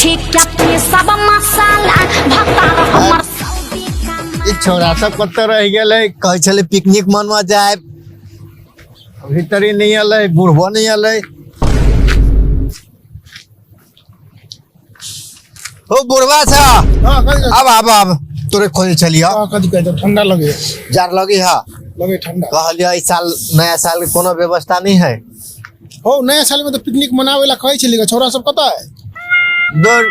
सब मसाला भतार हमर ई छोरा सब कत रह गेले कहै छले पिकनिक मनवा जाए अभी तरी नहीं अलै बुढ़बो नहीं अलै ओ बुढ़वा छ अब तोरे खोजे चलिया कथि कहै ठंडा लगे जार लगे हा लगे ठंडा कहलिया इस साल नया साल के कोनो व्यवस्था नहीं है हो नया साल में तो पिकनिक मनावे ला कहै छली छोरा सब कत है दौड़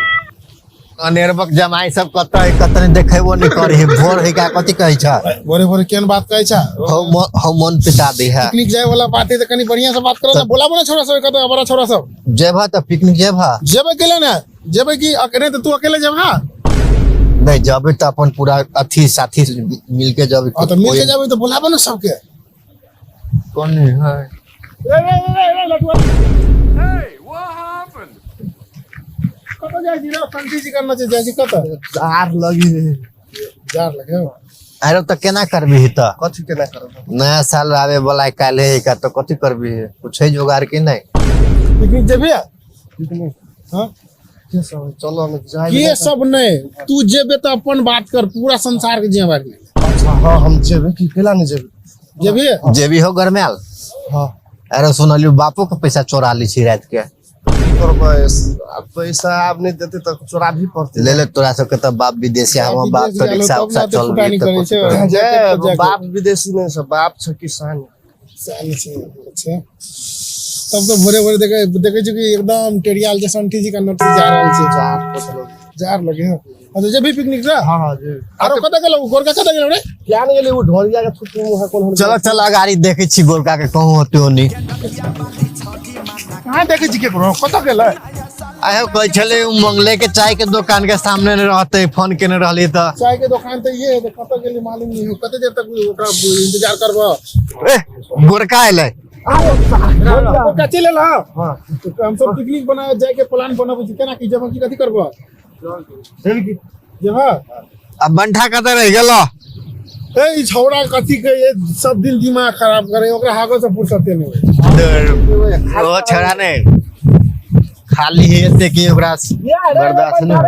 अनेरबक जमाई सब कत है कतने देखेबो नहीं करे है भोर है का कथि कहै छ बोरे बोरे केन बात कहै छ हो मन पिटा दे है पिकनिक जाए वाला बात है त कनी बढ़िया से बात करो ना बोला बोला छोरा सब कत बड़ा छोरा सब जेबा त पिकनिक जेबा केले ना जेबे की अकेले तो तू अकेले जेबा नहीं जब तो अपन पूरा अथी साथी मिलके जब तो मिलके जाबे तो बुलाबो ना सबके कौन है कत जाय जी रे कंठी जी करना छै जैसी कत जार लगी जार लगे अरे तो केना करबी त कथि केना करब नया साल आवे वाला काल है का तो कथि करबी कुछ है जोगार के नहीं पिकनिक जेबे पिकनिक हां चलो हम जाए ये सब नहीं तू जेबे तो अपन बात कर पूरा संसार के जेबा अच्छा हां हम जेबे की केला नहीं जेबे जेबी हो घर में आल हां अरे सुनलियो बापू के पैसा चोरा ली छी रात के पैसा आप नहीं देते तो चोरा भी पड़ते ले ले तोरा सब के तो बाप विदेशी हम बाप तो रिक्शा उक्सा चल रही बाप विदेशी नहीं सब बाप छ किसान अच्छा तब तो भोरे भोरे देखे छी कि एकदम टेरियाल जैसा अंठी जी का नोटिस जा रहल छै जार लगे है अच्छा जब भी पिकनिक रे हां हां जी आरो कत गेलो गोरका कत गेलो रे क्या नहीं गेली वो ढोलिया के छुट्टी मुहा कोन चलो चल गाड़ी देखे छी गोरका के कहूं होते होनी कहां देखे छी के कत गेलै आयो कहै छले मंगले के चाय के दुकान के सामने न रहते फोन केने रहली त चाय के दुकान त ये है कत गेली मालूम नहीं कत देर तक ओकरा इंतजार करबो ए गोरका आइले गोरका चले ला हां तो हम सब पिकनिक बनाए जाए के प्लान बनाबो छी केना की जब की कथि करबो चल की जब अब बंठा कत रह गेलो ए छौड़ा कथि के ये सब दिन दिमाग खराब करे ओकरा हागो से फुर्सत नहीं ओ छड़ा ने खाली हेते कि ओकरा बर्दाश्त नहीं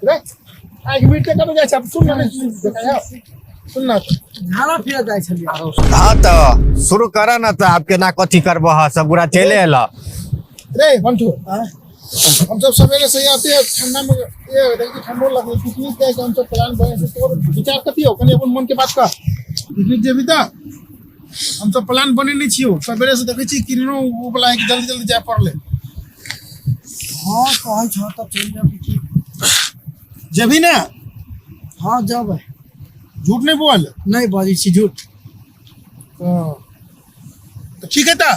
रे एक मिनट के कब जाय छ सुन ना देखा सुन ना झाला फिर जाय छलिए हां तो शुरू करा ना तो आपके ना कथि करबो ह सब पूरा चले एला रे बंटू हम सब सवेरे से आते हैं ठंडा में ये देखिए ठंडो लगे पिकनिक के हम सब प्लान बने से तो विचार कथि हो कनी अपन मन के बात का पिकनिक जेबी त हम सब प्लान बने नहीं छियो सवेरे से देखे छी किनो वो बोला है कि जल्दी जल्दी जाय पड़ले हां कहै छ त चल जा पिकनिक जेबी ना हां जाबे झूठ नहीं बोल नहीं बाजी छी झूठ हां तो ठीक है ता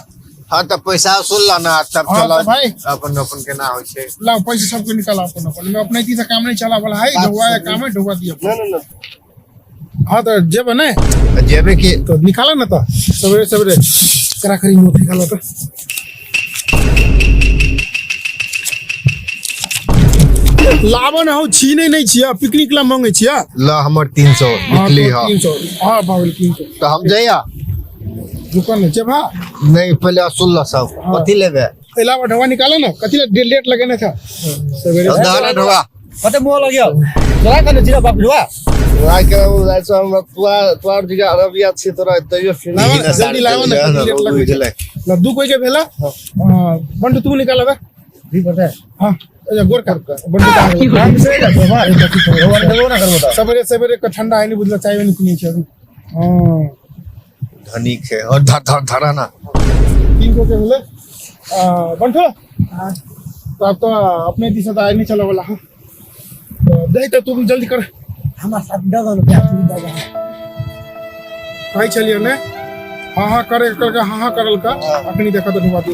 हां तो पैसा वसूल ला ना तब चलो भाई अपन अपन के ना होय छे ला पैसा सबको निकाल अपन अपन मैं अपने की से काम नहीं चला वाला है ढुआ है काम है ढुआ दिया ना हां तो जेब ने जेबे की तो निकाला ना तो सवेरे सवेरे करा करी नोट निकालो तो लावन हो छीने नहीं छिया पिकनिक ला मांगे छिया ला हमर 300 निकली ह 300 हां बाबू 300 तो हम जइया दुकान में जेबा नहीं पहले वसूल ला सब कथि लेबे इलावा ढवा निकालो ना कथि डेट लगेना था सवेरे दाना ढवा कते मोह लगियो जरा कने जिरा बाप ढवा राय के राइस हम तुआर दिगा अरबिया छी तोरा तइयो फिर जल्दी लावा ना डेट लगे लड्डू कोई के भेला बंटू तू निकाल बे भी पता है हां गोर कर बंटू का काम से ढवा ढवा ना करबो सवेरे सवेरे का ठंडा है नहीं बुझला चाय नहीं पीनी छै अभी हां धनिक है और धरा ना 300 के मिले बंटू तो अब तो अपने दिशा तो नहीं चला वाला तो दे तो तुम जल्दी कर हमारा साथ दगा ना प्यार तू दगा भाई चलिए ने हां करे करके हां करल का अपनी देखा तो ढुवा दी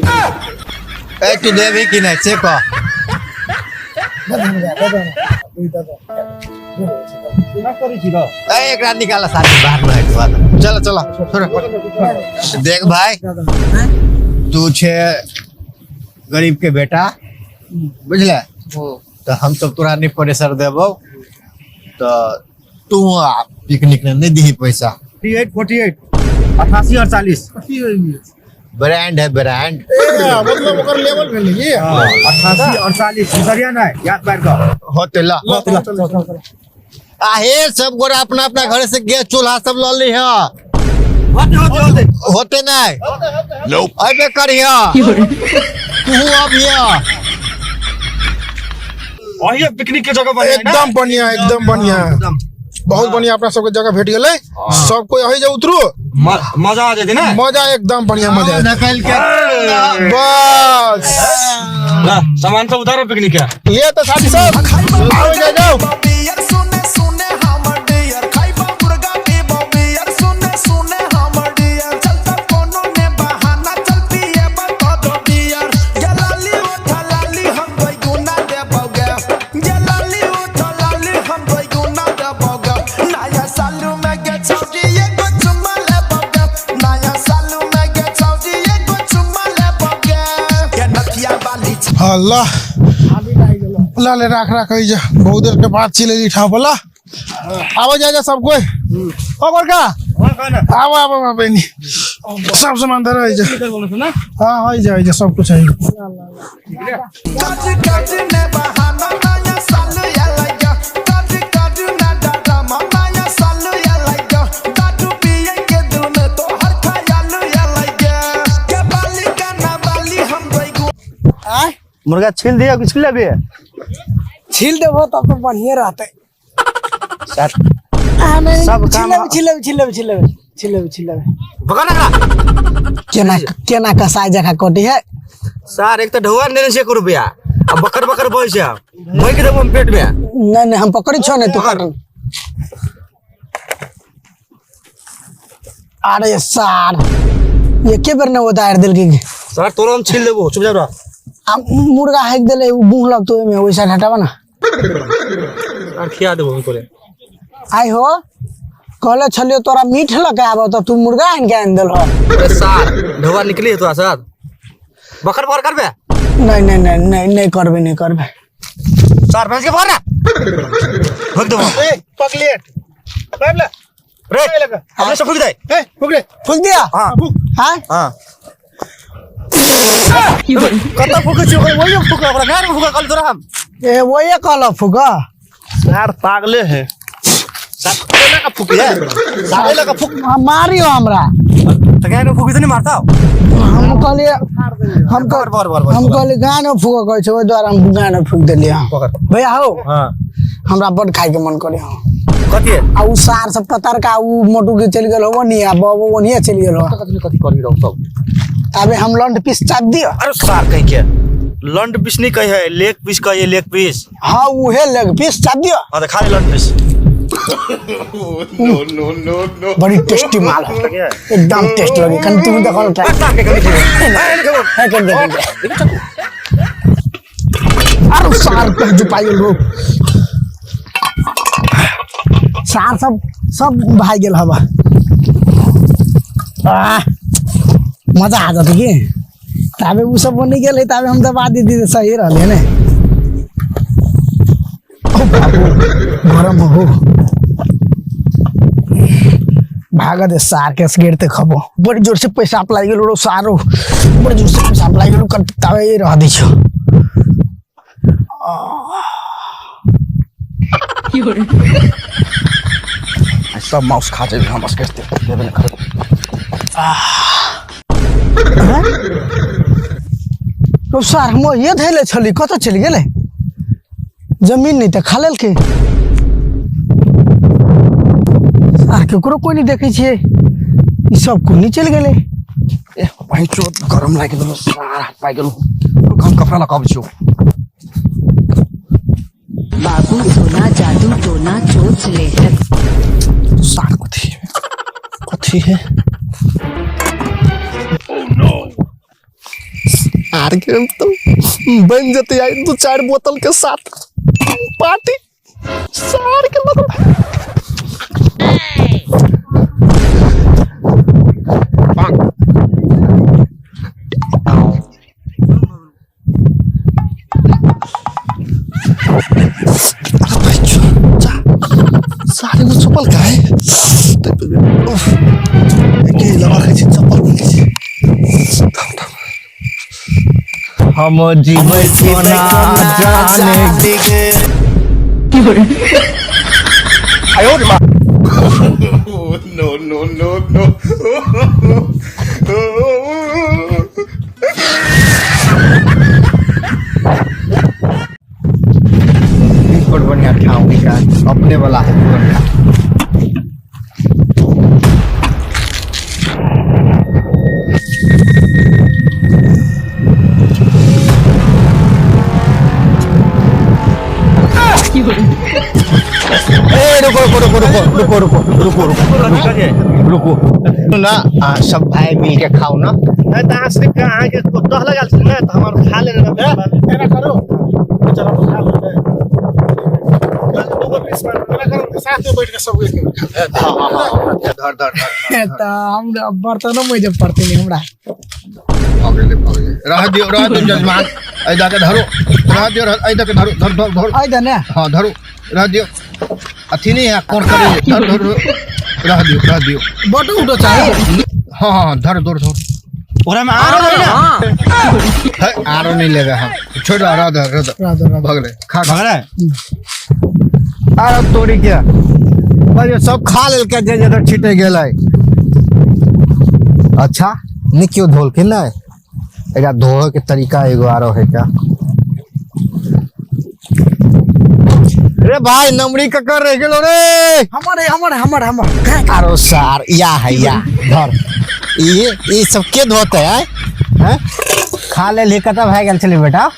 ए तू देबे कि नहीं से का ना करी छी ए एक रात निकाला साथी बाहर में है चलो चलो छोड़ देख भाई तू छे गरीब के बेटा बुझले तो हम सब तोरा नहीं प्रेशर देबो तो तू पिकनिक ने नहीं दी पैसा 48 48 88 और 40 कथी होई ब्रांड है ब्रांड। मतलब ओकर लेवल भेल ये 88 48 दूसरिया ना याद बार का होतेला आहे सब गोरा अपना अपना घर से गैस चूल्हा सब ल ली है होते नहीं अबे करिया तू अब वही पिकनिक के जगह बने एकदम बढ़िया एकदम बढ़िया बहुत बढ़िया अपना सबके जगह भेट गेले सब कोई यही जा उतरू मजा आ जाती ना मजा एकदम बढ़िया मजा निकल के बस सामान सब उतारो पिकनिक का ये तो साथी सब आओ जाओ अल्लाह लाले राख राख जा बहुत देर के बाद चिले लिठा बोला आवा जा सब कोई ओ बड़का आवा आवा बहनी सब सामान धर आई जा हां आई जा सब कुछ आई मुर्गा छील दिया कि छील भी छील देबो तब तो बढ़िया रहते सर सब काम छिले भगा ना केना कसाई जगह कोटी है सर एक तो ढोआ देने से 1 रुपया अब बकर बकर बोल से मैं के देबो पेट में नहीं हम पकड़ी छो नहीं तो काट अरे सार ये के बेर ने उधार दिल की सर तोरो हम छील देबो चुप जा रहा मुर्गा हैक देले बुह लगतो में वैसा हटावा ना और खिया देबो हमको आई हो कहले छलियो तोरा मीठ लगा आबो तो तू मुर्गा आन के आन देल हो अरे सर ढोआ निकली तो सर बकर बकर करबे नहीं करबे सर भैंस के बाहर ना भग दो ए पकलेट बाबला रे लगा हमने सब फूक दे ए फुकरे फूक दिया हां हां हां कत फूक छी वही फूक हमरा घर में फूक कल तोरा हम ए वही कहला फूका यार पागले है साला का फूक है साला का फूक मारियो हमरा तो क्या फूक तो नहीं मारता हम कहले गाना फूका कहै छै ओइ द्वारा हम गाना फूक देलिए भैया हो हां हमरा बड खाए के मन करे हो कथि है आ उ सार सब पतर का उ मोटू के चल गेल हो नी आ बाबू ओनिए चल गेल हो कथि करी रहो सब अबे हम लंड पीस चाप दियो अरे सार कह के लंड पीस नहीं कहे है लेग पीस कहे लेग पीस हां उहे लेग पीस चाप दियो हां तो खा ले लंड पीस नो बड़ी टेस्टी माल है एकदम टेस्ट लगे कन तू देखो अरे सार पे जो पाई लो सार सब भाई गेल हवा मजा आ जात की तबे उ सब बनी गेल तबे हम दबा दी दी सही रहले ने ओ बाबू गरम हो भागा दे सार के गिरते खबो बड़ी जोर से पैसा अप्लाई गेलो सारो बड़ी जोर से पैसा अप्लाई गेलो करतावे रह दै छो सब माउस खा जाए हम बस करते लेवल कर तो सार हम ये धैले छली कत चल गेले जमीन नहीं त खालेल के सार केकरो कोई नहीं देखे छे ई सब को नहीं चल गेले ए भाई चोट गरम लागे गेलो सार हाथ पाइ गेलो हम कपड़ा लगाब छु बाबू टोना जादू टोना चोच ले सार कथि है आर के तो बन जते आई 2-4 बोतल के साथ पार्टी सार के लगल सारे को चप्पल का है के लगा के चप्पल हम जीवे कोना जाने के आयो रे माँ बहुत बढ़िया ठाव का अपने वाला है बढ़िया। रुको ना सब भाई मिल के खाओ ना। नहीं सिर्फ कहाँ के दह लगा ना तो हमारे खा लेने मेरा करो चलो खा लो दो पीस मेरा करो साथ में बैठ के सब एक धर धर धर तो हम बर्तनों में जब पड़ते नहीं हमरा रह दियो जजमान ऐ जाके धरो रह दियो ऐ जाके धरो धर धर धर आई दने हां धरो रह दियो अथी नहीं है कोन करे धर धर रह दियो बटू उठो चाहिए हां हां धर धर धर ओरा में आ रहा है ना है आरो नहीं लेगा हम छोड़ रहा दर भगले खा खा भगले आरो तोड़ी क्या भाई सब खा लेल के जे जे छिटे गेलै अच्छा नहीं क्यों धोल के ना एका धोए के तरीका एगो आरो है क्या रे भाई नमड़ी ककर रह गेलो रे हमारे आरो सार या है या धर ये सब के धोते हैं हैं खा ले कता भाई गेल चली बेटा